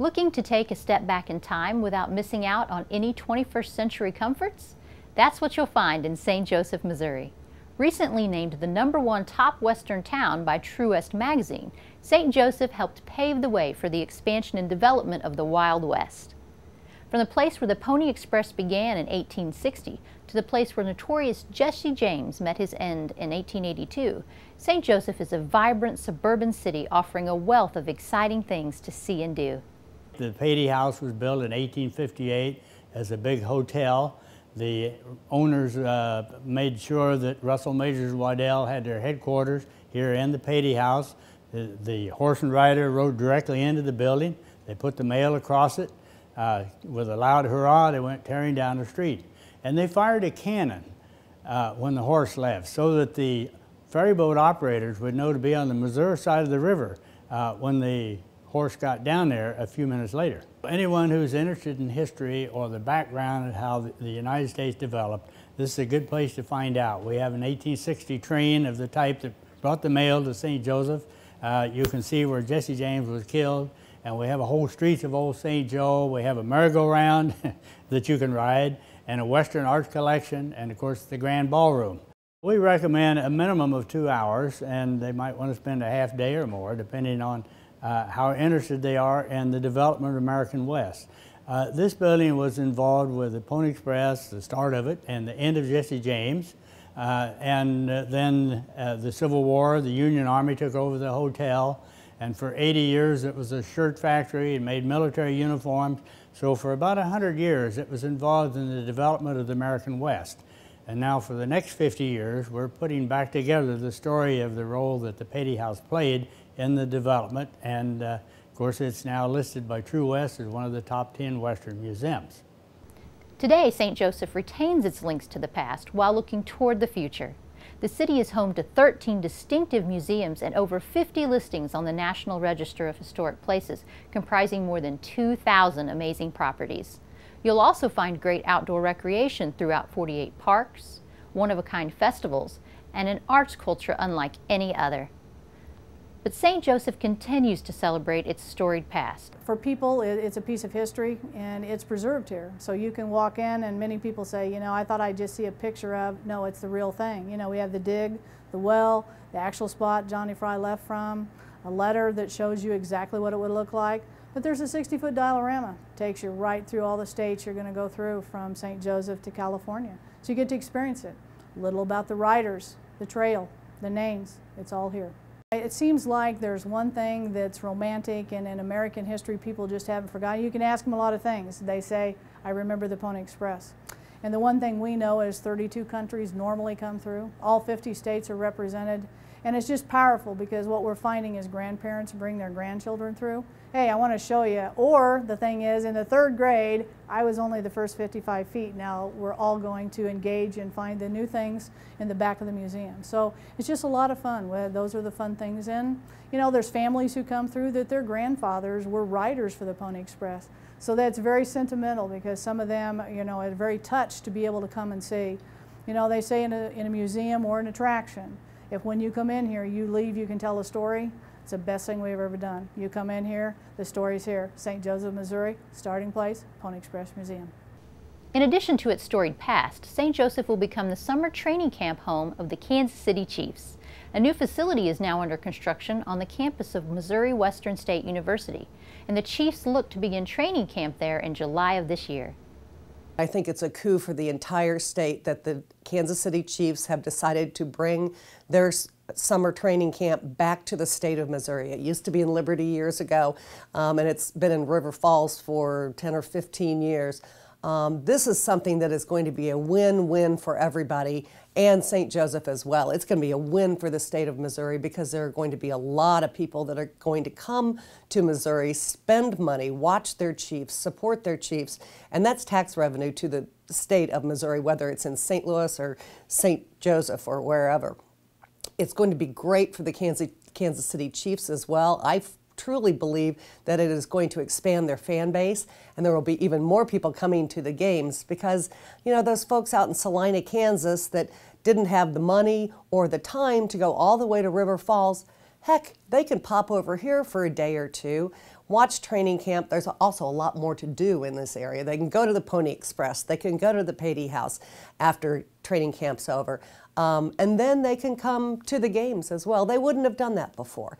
Looking to take a step back in time without missing out on any 21st century comforts? That's what you'll find in St. Joseph, Missouri. Recently named the #1 top Western town by True West magazine, St. Joseph helped pave the way for the expansion and development of the Wild West. From the place where the Pony Express began in 1860 to the place where notorious Jesse James met his end in 1882, St. Joseph is a vibrant suburban city offering a wealth of exciting things to see and do. The Patey House was built in 1858 as a big hotel. The owners made sure that Russell Majors Waddell had their headquarters here in the Patey House. The horse and rider rode directly into the building. They put the mail across it. With a loud hurrah, they went tearing down the street. And they fired a cannon when the horse left so that the ferry boat operators would know to be on the Missouri side of the river when the horse got down there a few minutes later. Anyone who's interested in history or the background of how the United States developed, this is a good place to find out. We have an 1860 train of the type that brought the mail to St. Joseph. You can see where Jesse James was killed, and we have a whole streets of Old St. Joe. We have a merry-go-round that you can ride, and a Western art collection, and of course the Grand Ballroom. We recommend a minimum of 2 hours, and they might want to spend a half day or more, depending on how interested they are in the development of American West. This building was involved with the Pony Express, the start of it, and the end of Jesse James. Then the Civil War, the Union Army took over the hotel, and for 80 years it was a shirt factory. It made military uniforms. So for about 100 years it was involved in the development of the American West. And now for the next 50 years we're putting back together the story of the role that the Patey House played in the development, and of course it's now listed by True West as one of the top 10 Western museums. Today, St. Joseph retains its links to the past while looking toward the future. The city is home to 13 distinctive museums and over 50 listings on the National Register of Historic Places, comprising more than 2,000 amazing properties. You'll also find great outdoor recreation throughout 48 parks, one-of-a-kind festivals, and an arts culture unlike any other. But St. Joseph continues to celebrate its storied past. For people, it's a piece of history, and it's preserved here. So you can walk in, and many people say, you know, I thought I'd just see a picture of. No, it's the real thing. You know, we have the dig, the well, the actual spot Johnny Fry left from, a letter that shows you exactly what it would look like. But there's a 60-foot diorama. Takes you right through all the states you're going to go through from St. Joseph to California. So you get to experience it. A little about the riders, the trail, the names. It's all here. It seems like there's one thing that's romantic, and in American history people just haven't forgotten. You can ask them a lot of things. They say, I remember the Pony Express. And the one thing we know is 32 countries normally come through. All 50 states are represented. And it's just powerful because what we're finding is grandparents bring their grandchildren through. Hey, I want to show you. Or the thing is, in the 3rd grade, I was only the first 55 feet. Now we're all going to engage and find the new things in the back of the museum. So it's just a lot of fun. Those are the fun things. And you know, there's families who come through that their grandfathers were riders for the Pony Express. So that's very sentimental because some of them, you know, are very touched to be able to come and see. You know, they say in a museum or an attraction, if when you come in here, you leave, you can tell a story, it's the best thing we've ever done. You come in here, the story's here. St. Joseph, Missouri, starting place, Pony Express Museum. In addition to its storied past, St. Joseph will become the summer training camp home of the Kansas City Chiefs. A new facility is now under construction on the campus of Missouri Western State University, and the Chiefs look to begin training camp there in July of this year. I think it's a coup for the entire state that the Kansas City Chiefs have decided to bring their summer training camp back to the state of Missouri. It used to be in Liberty years ago, and it's been in River Falls for 10 or 15 years. This is something that is going to be a win-win for everybody and St. Joseph as well. It's going to be a win for the state of Missouri because there are going to be a lot of people that are going to come to Missouri, spend money, watch their Chiefs, support their Chiefs, and that's tax revenue to the state of Missouri, whether it's in St. Louis or St. Joseph or wherever. It's going to be great for the Kansas City Chiefs as well. I truly believe that it is going to expand their fan base, and there will be even more people coming to the games because, you know, those folks out in Salina, Kansas that didn't have the money or the time to go all the way to River Falls, heck, they can pop over here for a day or two. watch training camp. There's also a lot more to do in this area. They can go to the Pony Express. They can go to the Patey House after training camp's over. And then they can come to the games as well. They wouldn't have done that before.